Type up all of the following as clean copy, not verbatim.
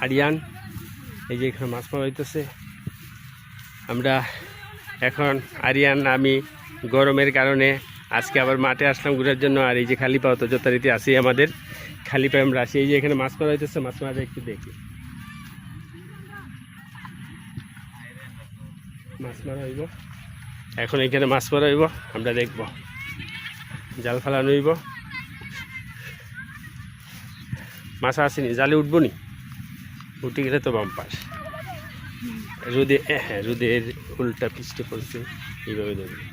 আরিয়ান এই যে এখানে মাছ মারা হইতেছে। আমরা এখন আরিয়ান আমি গরমের কারণে আজকে আবার মাঠে আসলাম ঘুরার জন্য। আর এই যে খালি পাও তো যথারীতি আসি আমাদের খালি পায়ে আমরা আসি। এই যে এখানে মাছ মারা হইতেছে, মাছ মারা একটু দেখি। মাছ মারা হইব এখন, এখানে মাছ মারা হইব, আমরা দেখব। জাল ফেলানো হইব, মাছ আসেনি, জালে উঠবো নি, উঠে গেলে তো বাম পাশ। রোদে হ্যাঁ রোদের উল্টা পিছতে পড়ছে, এইভাবে দেখবে।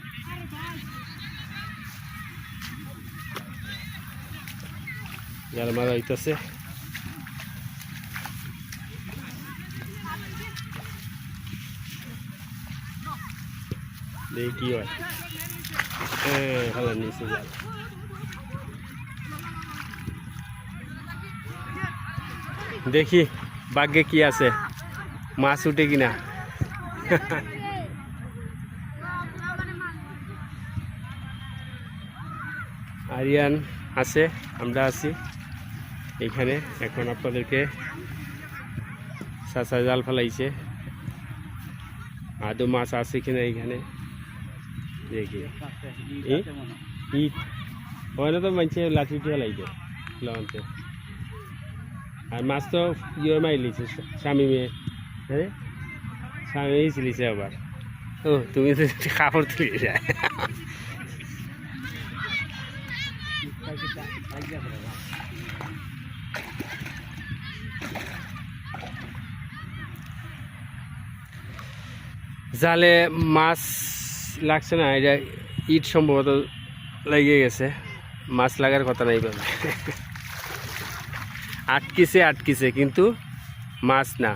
জাল মারা হইতেছে। দেখি কি হয়। হ্যাঁ ভালো নিচে জাল। দেখি ভাগ্যে কি আছে, মাছ উঠে কিনা। আরিয়ান আছে, আমরা আছি এখানে। এখন আপনাদেরকে চাচা জাল ফেলাইছে, আদৌ মাছ আছে কিনা এখানে দেখি। ইট ওখানে তো মানছে লাঠি উঠে ফেলাইছে লঞ্চে। আর মাছ তো ইয়ে মারিলিছে স্বামী মেয়ে, হ্যাঁ স্বামী ছিলিছে আবার। ও তুমি তো কাপড় তুলে যায়। জালে মাছ লাগছে না, এটা ইট সম্ভবত লেগে গেছে। মাছ লাগার কথা নাই ভাবে, আটকিছে কিন্তু মাছ না,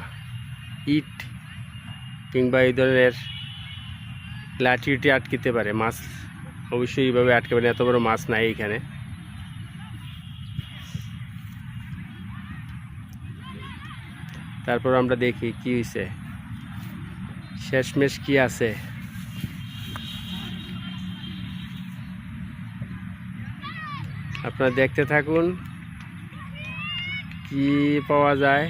ইট কিংবা এই ধরনের লাঠি উঠে আটকিতে পারে। মাছ অবশ্যই এইভাবে আটকে পারে, এত বড় মাছ নাই এখানে। তারপর আমরা দেখি কি হয়েছে, শেষমেশ কি আছে। আপনারা দেখতে থাকুন কি পাওয়া যায়।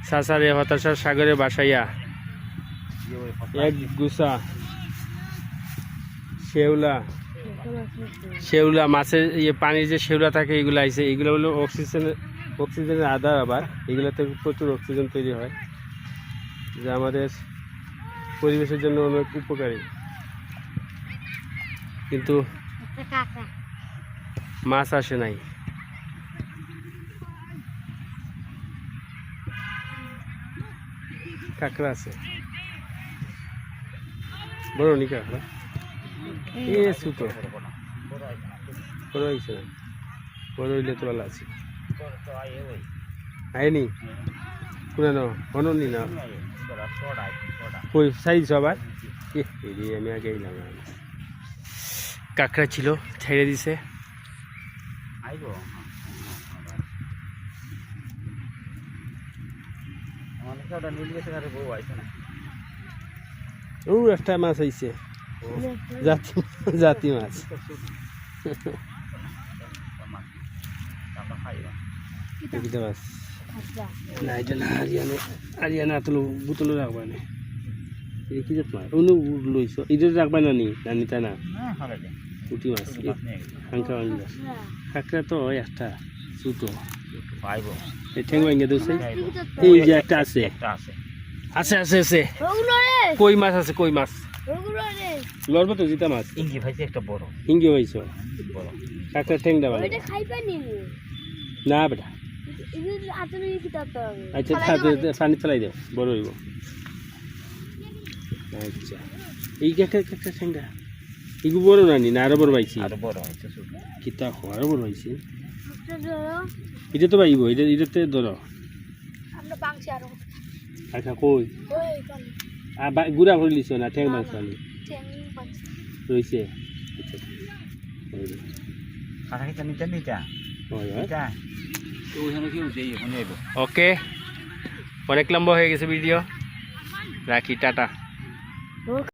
সাসারে হতাশার সাগরে বাসাইয়া এক গুছা শেওলা মাছের ইয়ে পানির যে শেওলা থাকে এগুলো আইছে। এগুলো হলো অক্সিজেনের আধার। আবার এগুলোতে প্রচুর অক্সিজেন তৈরি হয়, যা আমাদের পরিবেশের জন্য অনেক উপকারী। কিন্তু মাছ আসে নাই। কাঁকড়া আছে, বড় নি কাঁকড়া, এ ছোট বড় হয়েছে না, বড় হইলে তো ভালো আছে। আয়নি পুরানো হননি না কই সাইজ আবার আমি আগে এলাম। কাঁকড়া ছিল, ছেড়ে দিছে। ও একটা মাছ আইছে, জাতি মাছ। না এটা না, হারিয়ানা বোতলে রাখবা না, কি জাত মাছ অনু লইছ, এটা রাখবা না নি নানি তা না পুঁটি মাছ কাঁকড়া ভাঙিবা। কাঁকড়া তো একটা ছোট ঠেং ভাঙিয়ে দিচ্ছে। এই যে একটা আছে, আছে আছে আছে কই মাছ আছে, কই মাছ লড়বো তো জিতা মাছ। ইঙ্গি ভাইছে একটা বড়, ইঙ্গি ভাইছ বড় কাঁকড়া ঠেং দেওয়া না বেটা। আচ্ছা পানি ফেলাই দেও, বড় হইব। আচ্ছা এই কাঁকড়া ঠেংটা এগু বড় নানি না আরো বড় পাইছি? আরো বড় হয়েছে কিতা আরো বড় হয়েছে। এটা তো পাইব, এটাতে ধরো। আচ্ছা কই গুড়া করে লিছ না ঠেং মাংস আনি রয়েছে? ওকে, অনেক লম্বা হয়ে গেছে ভিডিও, রাখি, টাটা।